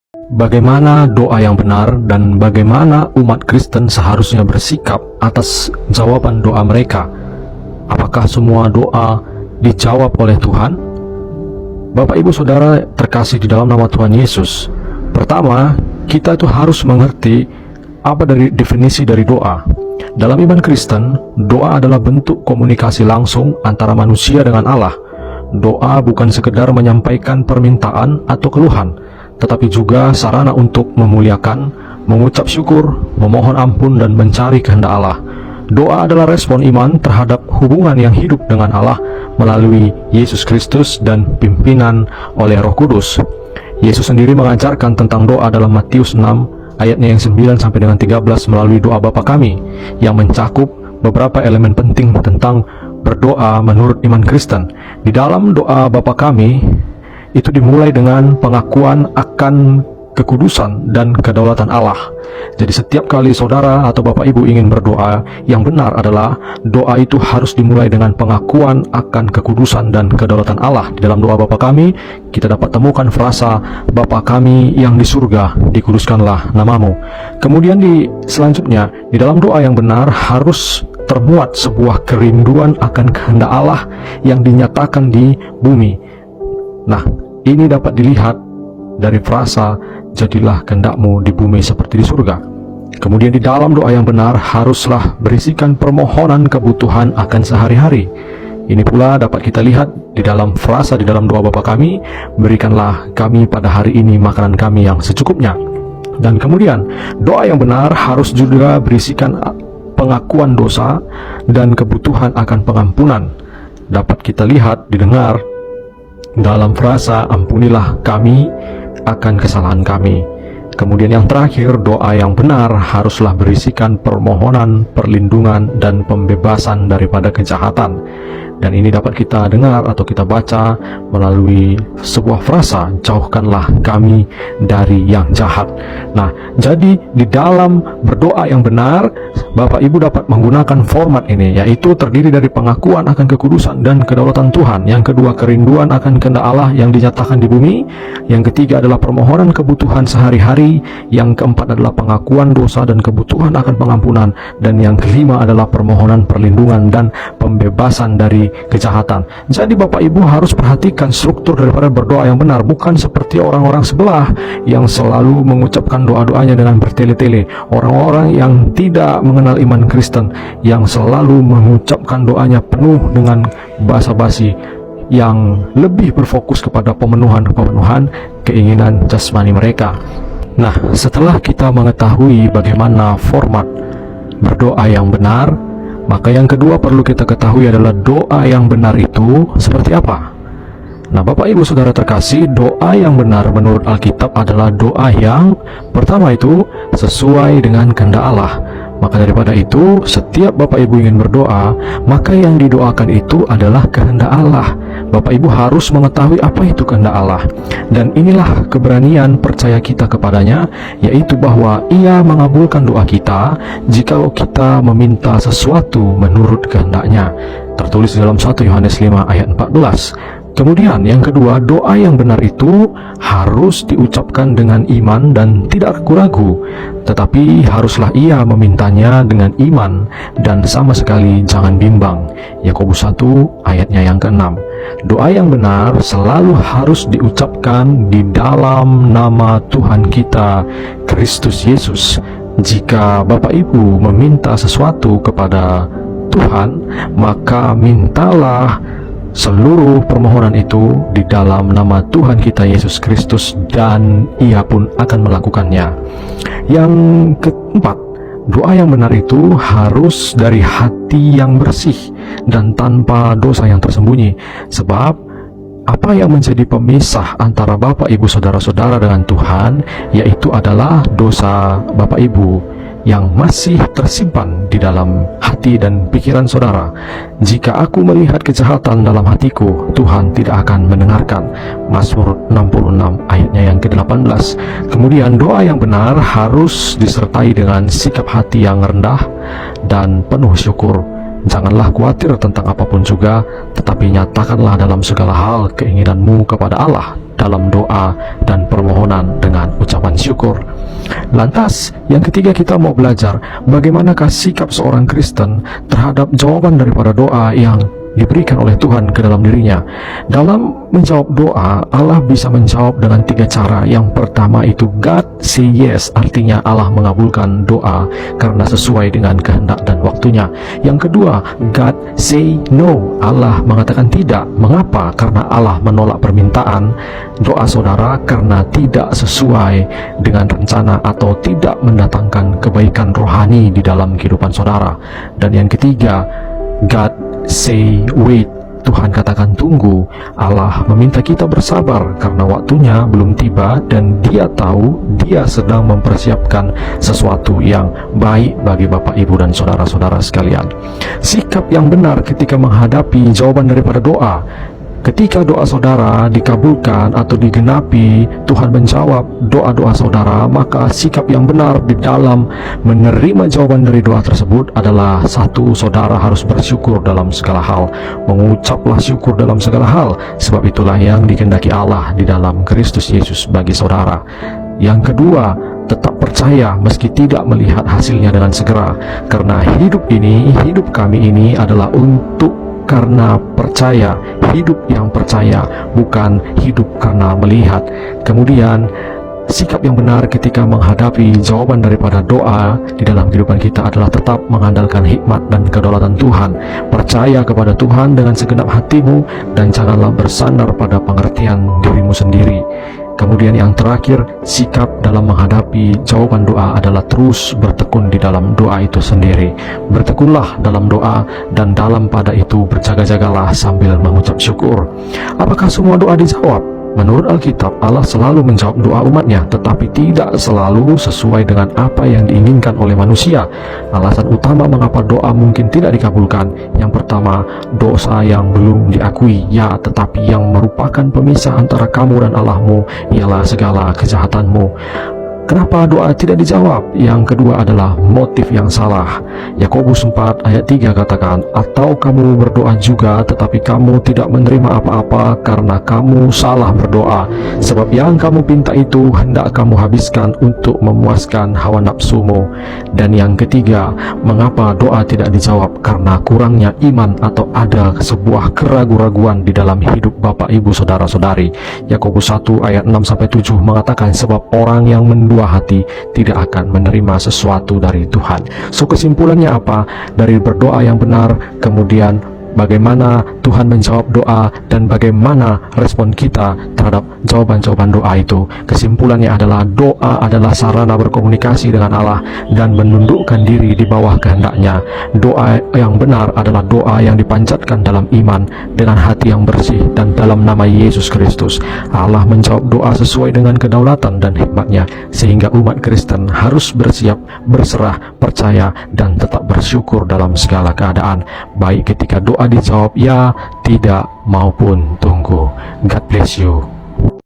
Bagaimana doa yang benar dan bagaimana umat Kristen seharusnya bersikap atas jawaban doa mereka? Apakah semua doa dijawab oleh Tuhan? Bapak Ibu Saudara terkasih di dalam nama Tuhan Yesus, pertama, kita itu harus mengerti apa dari definisi dari doa. Dalam iman Kristen, doa adalah bentuk komunikasi langsung antara manusia dengan Allah. Doa bukan sekedar menyampaikan permintaan atau keluhan, tetapi juga sarana untuk memuliakan, mengucap syukur, memohon ampun, dan mencari kehendak Allah. Doa adalah respon iman terhadap hubungan yang hidup dengan Allah melalui Yesus Kristus dan pimpinan oleh Roh Kudus. Yesus sendiri mengajarkan tentang doa dalam Matius 6 ayatnya yang 9 sampai dengan 13 melalui doa Bapa Kami yang mencakup beberapa elemen penting tentang berdoa menurut iman Kristen. Di dalam doa Bapa Kami itu dimulai dengan pengakuan akan kekudusan dan kedaulatan Allah. Jadi setiap kali saudara atau Bapak Ibu ingin berdoa, yang benar adalah doa itu harus dimulai dengan pengakuan akan kekudusan dan kedaulatan Allah. Di dalam doa Bapa Kami, kita dapat temukan frasa Bapa Kami yang di surga, dikuduskanlah namamu. Kemudian selanjutnya, di dalam doa yang benar harus termuat sebuah kerinduan akan kehendak Allah yang dinyatakan di bumi. Nah, ini dapat dilihat dari frasa jadilah kehendakmu di bumi seperti di surga. Kemudian di dalam doa yang benar haruslah berisikan permohonan kebutuhan akan sehari-hari. Ini pula dapat kita lihat di dalam frasa di dalam doa Bapa Kami, berikanlah kami pada hari ini makanan kami yang secukupnya. Dan kemudian doa yang benar harus juga berisikan pengakuan dosa dan kebutuhan akan pengampunan. Dapat kita lihat, didengar dalam frasa ampunilah kami akan kesalahan kami. Kemudian yang terakhir, doa yang benar haruslah berisikan permohonan, perlindungan, dan pembebasan daripada kejahatan. Dan ini dapat kita dengar atau kita baca melalui sebuah frasa, jauhkanlah kami dari yang jahat. Nah, jadi di dalam berdoa yang benar, Bapak Ibu dapat menggunakan format ini, yaitu terdiri dari pengakuan akan kekudusan dan kedaulatan Tuhan. Yang kedua, kerinduan akan kehendak Allah yang dinyatakan di bumi. Yang ketiga adalah permohonan kebutuhan sehari-hari. Yang keempat adalah pengakuan dosa dan kebutuhan akan pengampunan. Dan yang kelima adalah permohonan perlindungan dan pembebasan dari kejahatan. Jadi Bapak Ibu harus perhatikan struktur daripada berdoa yang benar, bukan seperti orang-orang sebelah yang selalu mengucapkan doa-doanya dengan bertele-tele, orang-orang yang tidak mengenal iman Kristen yang selalu mengucapkan doanya penuh dengan basa-basi, yang lebih berfokus kepada pemenuhan keinginan jasmani mereka. Nah, setelah kita mengetahui bagaimana format berdoa yang benar, maka yang kedua perlu kita ketahui adalah doa yang benar itu seperti apa. Nah, Bapak Ibu Saudara terkasih, doa yang benar menurut Alkitab adalah doa yang pertama itu sesuai dengan kehendak Allah. Maka daripada itu, setiap Bapak Ibu ingin berdoa, maka yang didoakan itu adalah kehendak Allah. Bapak Ibu harus mengetahui apa itu kehendak Allah. Dan inilah keberanian percaya kita kepadanya, yaitu bahwa Ia mengabulkan doa kita jikalau kita meminta sesuatu menurut kehendaknya. Tertulis dalam 1 Yohanes 5 ayat 14. Kemudian yang kedua, doa yang benar itu harus diucapkan dengan iman dan tidak ragu-ragu, tetapi haruslah ia memintanya dengan iman dan sama sekali jangan bimbang. Yakobus 1 ayatnya yang ke-6. Doa yang benar selalu harus diucapkan di dalam nama Tuhan kita, Kristus Yesus. Jika Bapak Ibu meminta sesuatu kepada Tuhan, maka mintalah seluruh permohonan itu di dalam nama Tuhan kita Yesus Kristus, dan Ia pun akan melakukannya. Yang keempat, doa yang benar itu harus dari hati yang bersih dan tanpa dosa yang tersembunyi. Sebab apa yang menjadi pemisah antara Bapak Ibu Saudara-saudara dengan Tuhan, yaitu adalah dosa Bapak Ibu yang masih tersimpan di dalam hati dan pikiran saudara. Jika aku melihat kejahatan dalam hatiku, Tuhan tidak akan mendengarkan. Mazmur 66 ayatnya yang ke-18. Kemudian doa yang benar harus disertai dengan sikap hati yang rendah dan penuh syukur. Janganlah khawatir tentang apapun juga, tetapi nyatakanlah dalam segala hal keinginanmu kepada Allah dalam doa dan permohonan dengan ucapan bersyukur. Lantas, yang ketiga kita mau belajar bagaimanakah sikap seorang Kristen terhadap jawaban daripada doa yang diberikan oleh Tuhan ke dalam dirinya. Dalam menjawab doa, Allah bisa menjawab dengan 3 cara. Yang pertama itu God say yes, artinya Allah mengabulkan doa karena sesuai dengan kehendak dan waktunya. Yang kedua, God say no, Allah mengatakan tidak. Mengapa? Karena Allah menolak permintaan doa saudara karena tidak sesuai dengan rencana atau tidak mendatangkan kebaikan rohani di dalam kehidupan saudara. Dan yang ketiga, God say wait, Tuhan katakan tunggu. Allah meminta kita bersabar karena waktunya belum tiba dan Dia tahu Dia sedang mempersiapkan sesuatu yang baik bagi Bapak, Ibu, dan saudara-saudara sekalian. Sikap yang benar ketika menghadapi jawaban daripada doa. Ketika doa saudara dikabulkan atau digenapi, Tuhan menjawab doa-doa saudara, maka sikap yang benar di dalam menerima jawaban dari doa tersebut adalah satu, saudara harus bersyukur dalam segala hal. Mengucaplah syukur dalam segala hal, sebab itulah yang dikehendaki Allah di dalam Kristus Yesus bagi saudara. Yang kedua, tetap percaya meski tidak melihat hasilnya dengan segera, karena hidup kami ini adalah karena percaya, hidup yang percaya, bukan hidup karena melihat. Kemudian, sikap yang benar ketika menghadapi jawaban daripada doa di dalam kehidupan kita adalah tetap mengandalkan hikmat dan kedaulatan Tuhan. Percaya kepada Tuhan dengan segenap hatimu dan janganlah bersandar pada pengertian dirimu sendiri. Kemudian yang terakhir, sikap dalam menghadapi jawaban doa adalah terus bertekun di dalam doa itu sendiri. Bertekunlah dalam doa dan dalam pada itu berjaga-jagalah sambil mengucap syukur. Apakah semua doa dijawab? Menurut Alkitab, Allah selalu menjawab doa umatnya, tetapi tidak selalu sesuai dengan apa yang diinginkan oleh manusia. Alasan utama mengapa doa mungkin tidak dikabulkan: yang pertama, dosa yang belum diakui, ya, tetapi yang merupakan pemisah antara kamu dan Allahmu ialah segala kejahatanmu. Kenapa doa tidak dijawab? Yang kedua adalah motif yang salah. Yakobus 4 ayat 3 katakan, atau kamu berdoa juga tetapi kamu tidak menerima apa-apa karena kamu salah berdoa, sebab yang kamu pinta itu hendak kamu habiskan untuk memuaskan hawa nafsumu. Dan yang ketiga, mengapa doa tidak dijawab? Karena kurangnya iman atau ada sebuah keraguan-raguan di dalam hidup Bapak, Ibu, saudara-saudari. Yakobus 1 ayat 6-7 mengatakan, sebab orang yang mendua hati tidak akan menerima sesuatu dari Tuhan. So, kesimpulannya apa? Dari berdoa yang benar, kemudian bagaimana Tuhan menjawab doa dan bagaimana respon kita terhadap jawaban-jawaban doa itu. Kesimpulannya adalah doa adalah sarana berkomunikasi dengan Allah dan menundukkan diri di bawah kehendaknya. Doa yang benar adalah doa yang dipanjatkan dalam iman dengan hati yang bersih dan dalam nama Yesus Kristus. Allah menjawab doa sesuai dengan kedaulatan dan hikmatnya, sehingga umat Kristen harus bersiap, berserah, percaya, dan tetap bersyukur dalam segala keadaan, baik ketika doa dijawab ya, tidak, maupun tunggu. God bless you.